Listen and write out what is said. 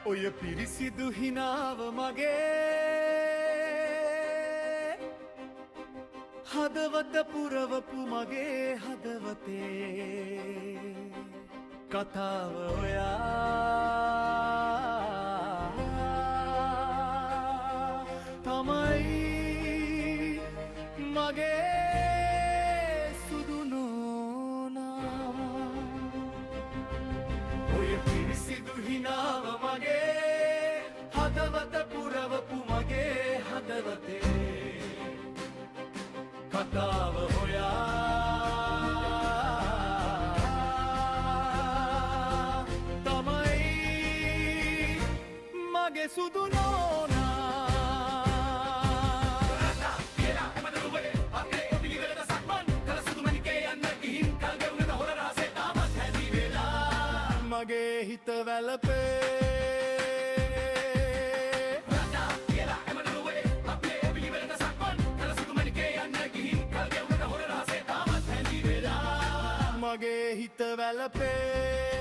ඔය පිරිසිදු හිනාව මගේ හදවත පුරවපු මගේ හදවතේ කතාව ඔයා තමයි මගේ සුදු නෝනා ඔය පිරිසිදු හිනාව මගේ හදවත පුරවපු මගේ හදවතේ කතාව හොයා තමයි මගේ සුදු නෝනා මගේ හිත වැළපේ මගේ හිත වැළපේ